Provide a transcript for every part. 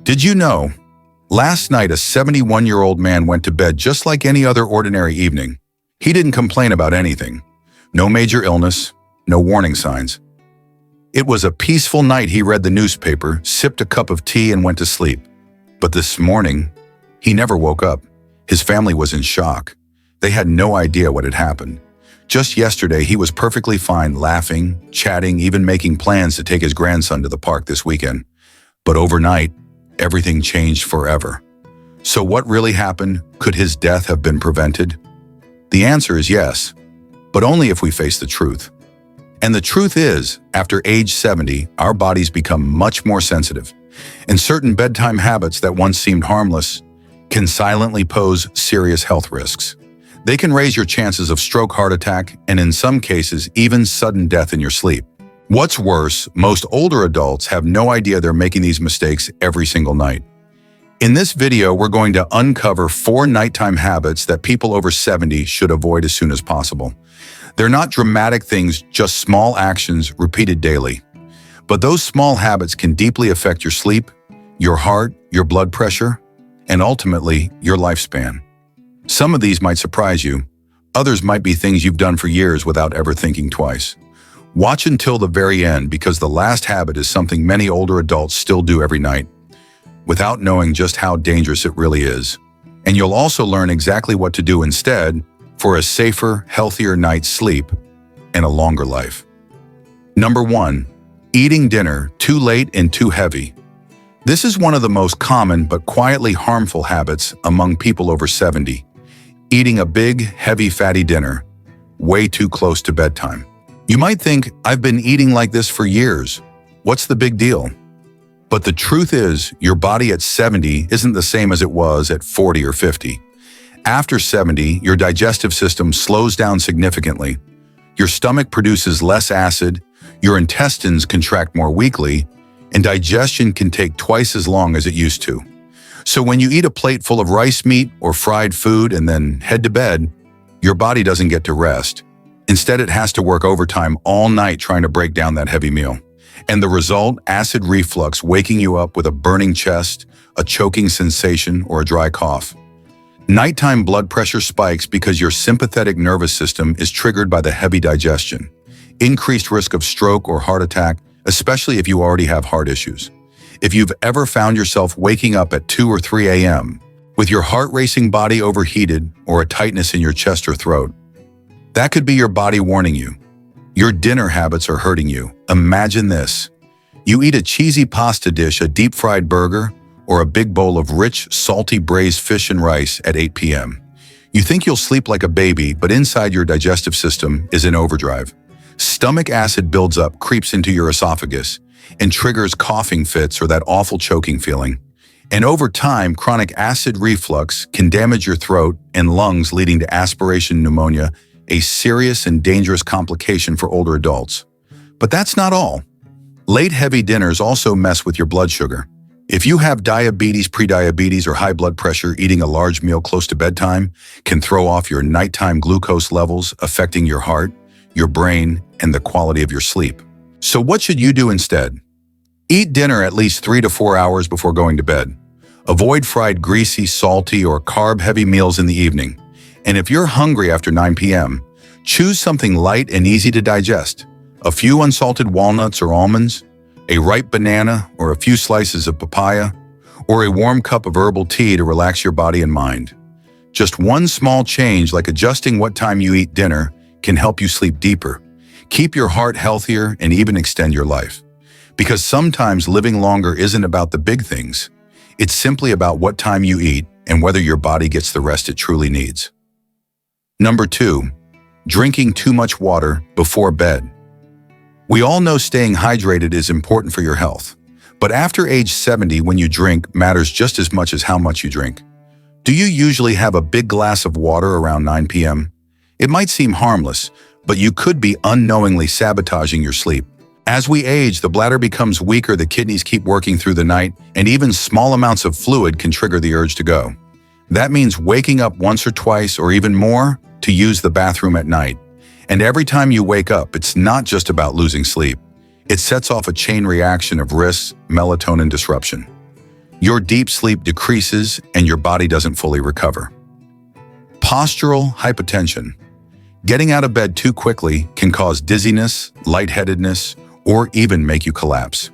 Did you know? Last night, a 71-year-old man went to bed just like any other ordinary evening. He didn't complain about anything. No major illness, no warning signs. It was a peaceful night. He read the newspaper, sipped a cup of tea, and went to sleep. But this morning, he never woke up. His family was in shock. They had no idea what had happened. Just yesterday, he was perfectly fine, laughing, chatting, even making plans to take his grandson to the park this weekend. But overnight, everything changed forever. So what really happened? Could his death have been prevented? The answer is yes, but only if we face the truth. And the truth is, after age 70, our bodies become much more sensitive, and certain bedtime habits that once seemed harmless can silently pose serious health risks. They can raise your chances of stroke, heart attack, and in some cases, even sudden death in your sleep. What's worse, most older adults have no idea they're making these mistakes every single night. In this video, we're going to uncover 4 nighttime habits that people over 70 should avoid as soon as possible. They're not dramatic things, just small actions repeated daily. But those small habits can deeply affect your sleep, your heart, your blood pressure, and ultimately, your lifespan. Some of these might surprise you. Others might be things you've done for years without ever thinking twice. Watch until the very end, because the last habit is something many older adults still do every night, without knowing just how dangerous it really is. And you'll also learn exactly what to do instead for a safer, healthier night's sleep and a longer life. Number 1, eating dinner too late and too heavy. This is one of the most common but quietly harmful habits among people over 70. Eating a big, heavy, fatty dinner way too close to bedtime. You might think, I've been eating like this for years. What's the big deal? But the truth is, your body at 70 isn't the same as it was at 40 or 50. After 70, your digestive system slows down significantly. Your stomach produces less acid, your intestines contract more weakly, and digestion can take twice as long as it used to. So when you eat a plate full of rice meat or fried food and then head to bed, your body doesn't get to rest. Instead, it has to work overtime all night trying to break down that heavy meal. And the result, acid reflux, waking you up with a burning chest, a choking sensation, or a dry cough. Nighttime blood pressure spikes because your sympathetic nervous system is triggered by the heavy digestion. Increased risk of stroke or heart attack, especially if you already have heart issues. If you've ever found yourself waking up at 2 or 3 a.m. with your heart racing, body overheated, or a tightness in your chest or throat, that could be your body warning you. Your dinner habits are hurting you. Imagine this. You eat a cheesy pasta dish, a deep-fried burger, or a big bowl of rich, salty braised fish and rice at 8 p.m. You think you'll sleep like a baby, but inside your digestive system is in overdrive. Stomach acid builds up, creeps into your esophagus, and triggers coughing fits or that awful choking feeling. And over time, chronic acid reflux can damage your throat and lungs, leading to aspiration pneumonia, a serious and dangerous complication for older adults. But that's not all. Late heavy dinners also mess with your blood sugar. If you have diabetes, prediabetes, or high blood pressure, eating a large meal close to bedtime can throw off your nighttime glucose levels, affecting your heart, your brain, and the quality of your sleep. So what should you do instead? Eat dinner at least 3 to 4 hours before going to bed. Avoid fried, greasy, salty, or carb-heavy meals in the evening. And if you're hungry after 9 p.m., choose something light and easy to digest. A few unsalted walnuts or almonds, a ripe banana or a few slices of papaya, or a warm cup of herbal tea to relax your body and mind. Just one small change, like adjusting what time you eat dinner, can help you sleep deeper, keep your heart healthier, and even extend your life. Because sometimes living longer isn't about the big things. It's simply about what time you eat and whether your body gets the rest it truly needs. Number 2, drinking too much water before bed. We all know staying hydrated is important for your health, but after age 70, when you drink matters just as much as how much you drink. Do you usually have a big glass of water around 9 p.m.? It might seem harmless, but you could be unknowingly sabotaging your sleep. As we age, the bladder becomes weaker, the kidneys keep working through the night, and even small amounts of fluid can trigger the urge to go. That means waking up once or twice or even more to use the bathroom at night. And every time you wake up, it's not just about losing sleep. It sets off a chain reaction of risks, melatonin disruption. Your deep sleep decreases and your body doesn't fully recover. Postural hypotension. Getting out of bed too quickly can cause dizziness, lightheadedness, or even make you collapse.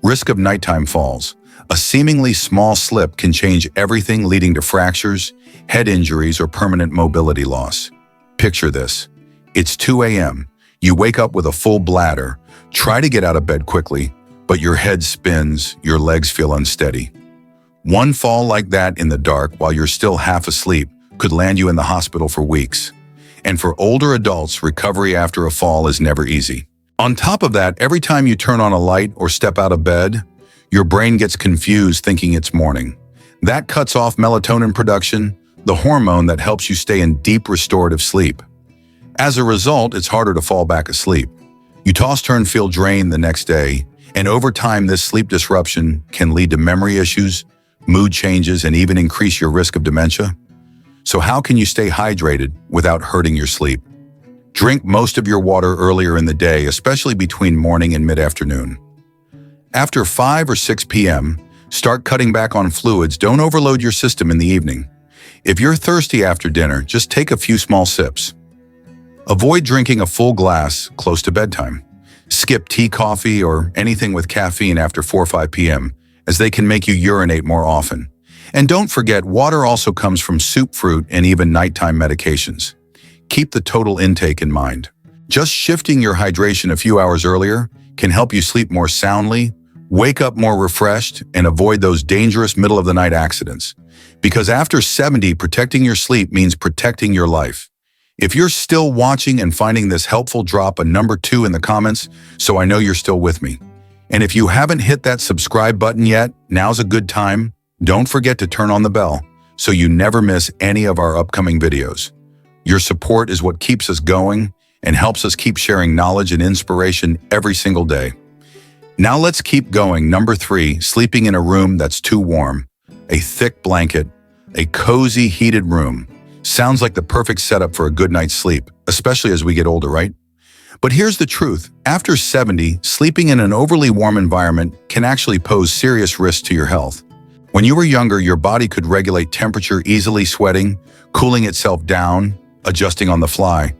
Risk of nighttime falls. A seemingly small slip can change everything, leading to fractures, head injuries, or permanent mobility loss. Picture this. It's 2 a.m. You wake up with a full bladder. Try to get out of bed quickly, but your head spins, your legs feel unsteady. One fall like that in the dark while you're still half asleep could land you in the hospital for weeks. And for older adults, recovery after a fall is never easy. On top of that, every time you turn on a light or step out of bed, your brain gets confused thinking it's morning. That cuts off melatonin production, the hormone that helps you stay in deep restorative sleep. As a result, it's harder to fall back asleep. You toss-turn, feel drained the next day, and over time this sleep disruption can lead to memory issues, mood changes, and even increase your risk of dementia. So how can you stay hydrated without hurting your sleep? Drink most of your water earlier in the day, especially between morning and mid-afternoon. After 5 or 6 p.m., start cutting back on fluids. Don't overload your system in the evening. If you're thirsty after dinner, just take a few small sips. Avoid drinking a full glass close to bedtime. Skip tea, coffee, or anything with caffeine after 4 or 5 p.m., as they can make you urinate more often. And don't forget, water also comes from soup, fruit, and even nighttime medications. Keep the total intake in mind. Just shifting your hydration a few hours earlier can help you sleep more soundly, wake up more refreshed, and avoid those dangerous middle-of-the-night accidents. Because after 70, protecting your sleep means protecting your life. If you're still watching and finding this helpful, drop a number 2 in the comments so I know you're still with me. And if you haven't hit that subscribe button yet, now's a good time. Don't forget to turn on the bell so you never miss any of our upcoming videos. Your support is what keeps us going and helps us keep sharing knowledge and inspiration every single day. Now let's keep going. Number 3, sleeping in a room that's too warm. A thick blanket, a cozy, heated room. Sounds like the perfect setup for a good night's sleep, especially as we get older, right? But here's the truth. After 70, sleeping in an overly warm environment can actually pose serious risks to your health. When you were younger, your body could regulate temperature easily, sweating, cooling itself down, adjusting on the fly.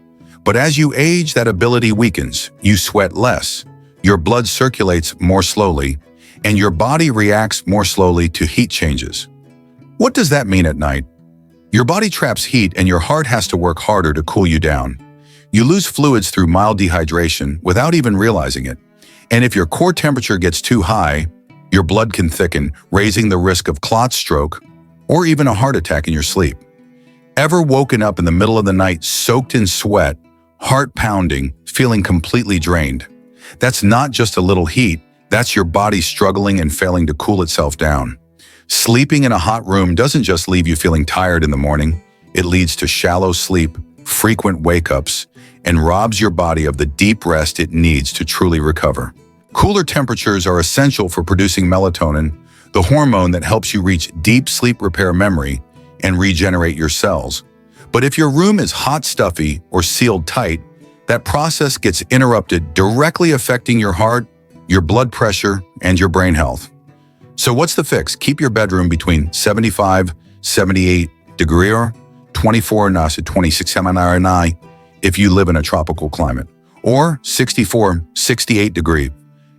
But as you age, that ability weakens. You sweat less, your blood circulates more slowly, and your body reacts more slowly to heat changes. What does that mean at night? Your body traps heat and your heart has to work harder to cool you down. You lose fluids through mild dehydration without even realizing it. And if your core temperature gets too high, your blood can thicken, raising the risk of clot, stroke, or even a heart attack in your sleep. Ever woken up in the middle of the night soaked in sweat, heart pounding, feeling completely drained? That's not just a little heat, that's your body struggling and failing to cool itself down. Sleeping in a hot room doesn't just leave you feeling tired in the morning, it leads to shallow sleep, frequent wake-ups, and robs your body of the deep rest it needs to truly recover. Cooler temperatures are essential for producing melatonin, the hormone that helps you reach deep sleep, repair memory, and regenerate your cells. But if your room is hot, stuffy, or sealed tight, that process gets interrupted, directly affecting your heart, your blood pressure, and your brain health. So what's the fix? Keep your bedroom between 75, 78 degrees or 24 to 26 if you live in a tropical climate, or 64, 68 degree,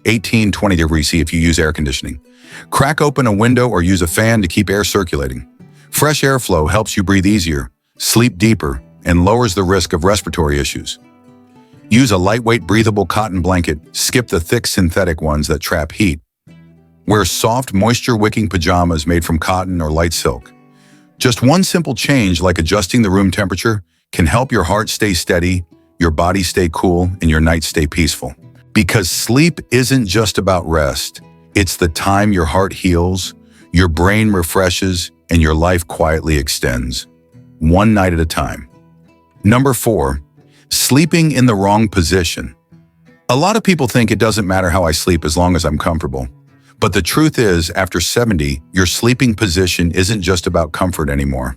18, 20 degrees C if you use air conditioning. Crack open a window or use a fan to keep air circulating. Fresh airflow helps you breathe easier, sleep deeper, and lowers the risk of respiratory issues. Use a lightweight, breathable cotton blanket. Skip the thick synthetic ones that trap heat. Wear soft, moisture-wicking pajamas made from cotton or light silk. Just one simple change, like adjusting the room temperature, can help your heart stay steady, your body stay cool, and your night stay peaceful. Because sleep isn't just about rest. It's the time your heart heals, your brain refreshes, and your life quietly extends. One night at a time. Number 4, sleeping in the wrong position. A lot of people think it doesn't matter how I sleep as long as I'm comfortable. But the truth is, after 70, your sleeping position isn't just about comfort anymore.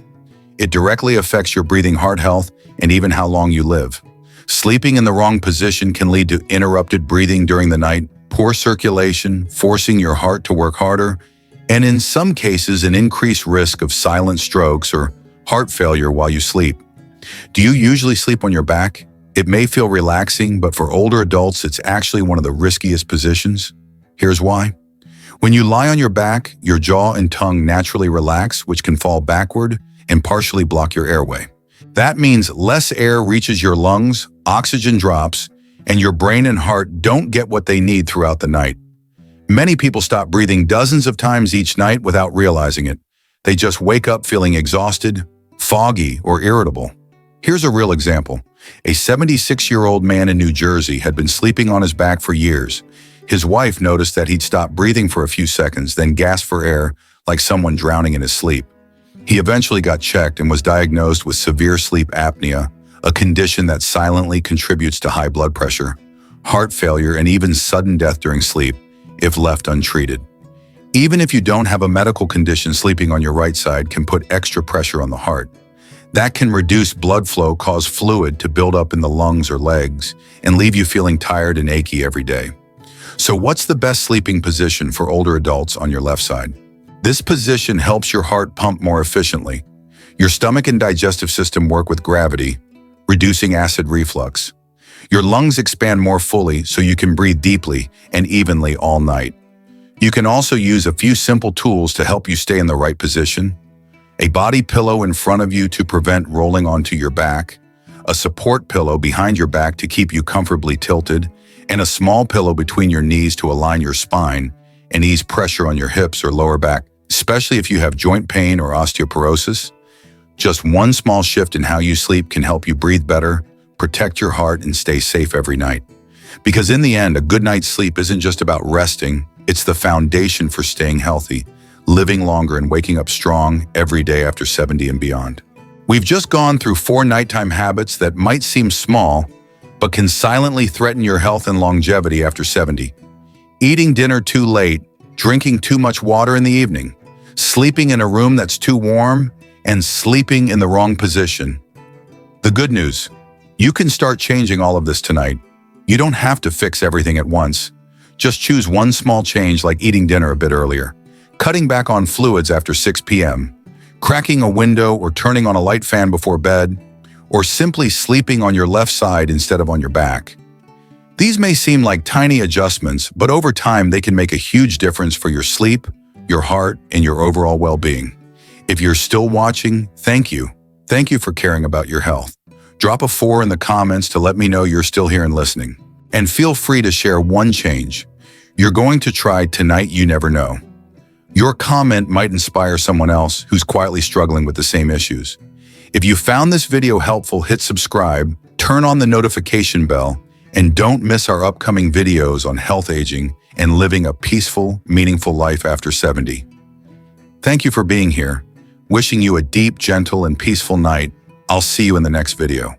It directly affects your breathing, heart health, and even how long you live. Sleeping in the wrong position can lead to interrupted breathing during the night, poor circulation, forcing your heart to work harder, and in some cases an increased risk of silent strokes or heart failure while you sleep. Do you usually sleep on your back? It may feel relaxing, but for older adults, it's actually one of the riskiest positions. Here's why. When you lie on your back, your jaw and tongue naturally relax, which can fall backward and partially block your airway. That means less air reaches your lungs, oxygen drops, and your brain and heart don't get what they need throughout the night. Many people stop breathing dozens of times each night without realizing it. They just wake up feeling exhausted, foggy, or irritable. Here's a real example. A 76-year-old man in New Jersey had been sleeping on his back for years. His wife noticed that he'd stop breathing for a few seconds, then gasp for air like someone drowning in his sleep. He eventually got checked and was diagnosed with severe sleep apnea, a condition that silently contributes to high blood pressure, heart failure, and even sudden death during sleep if left untreated. Even if you don't have a medical condition, sleeping on your right side can put extra pressure on the heart. That can reduce blood flow, cause fluid to build up in the lungs or legs, and leave you feeling tired and achy every day. So what's the best sleeping position for older adults on your left side? This position helps your heart pump more efficiently. Your stomach and digestive system work with gravity, reducing acid reflux. Your lungs expand more fully so you can breathe deeply and evenly all night. You can also use a few simple tools to help you stay in the right position. A body pillow in front of you to prevent rolling onto your back, a support pillow behind your back to keep you comfortably tilted, and a small pillow between your knees to align your spine and ease pressure on your hips or lower back, especially if you have joint pain or osteoporosis. Just one small shift in how you sleep can help you breathe better, protect your heart, and stay safe every night. Because in the end, a good night's sleep isn't just about resting, it's the foundation for staying healthy, living longer, and waking up strong every day after 70 and beyond. We've just gone through 4 nighttime habits that might seem small, but can silently threaten your health and longevity after 70. Eating dinner too late, drinking too much water in the evening, sleeping in a room that's too warm, and sleeping in the wrong position. The good news, you can start changing all of this tonight. You don't have to fix everything at once. Just choose one small change, like eating dinner a bit earlier, cutting back on fluids after 6 p.m., cracking a window or turning on a light fan before bed, or simply sleeping on your left side instead of on your back. These may seem like tiny adjustments, but over time they can make a huge difference for your sleep, your heart, and your overall well-being. If you're still watching, thank you. Thank you for caring about your health. Drop a 4 in the comments to let me know you're still here and listening. And feel free to share one change you're going to try tonight. You never know. Your comment might inspire someone else who's quietly struggling with the same issues. If you found this video helpful, hit subscribe, turn on the notification bell, and don't miss our upcoming videos on health, aging, and living a peaceful, meaningful life after 70. Thank you for being here. Wishing you a deep, gentle, and peaceful night. I'll see you in the next video.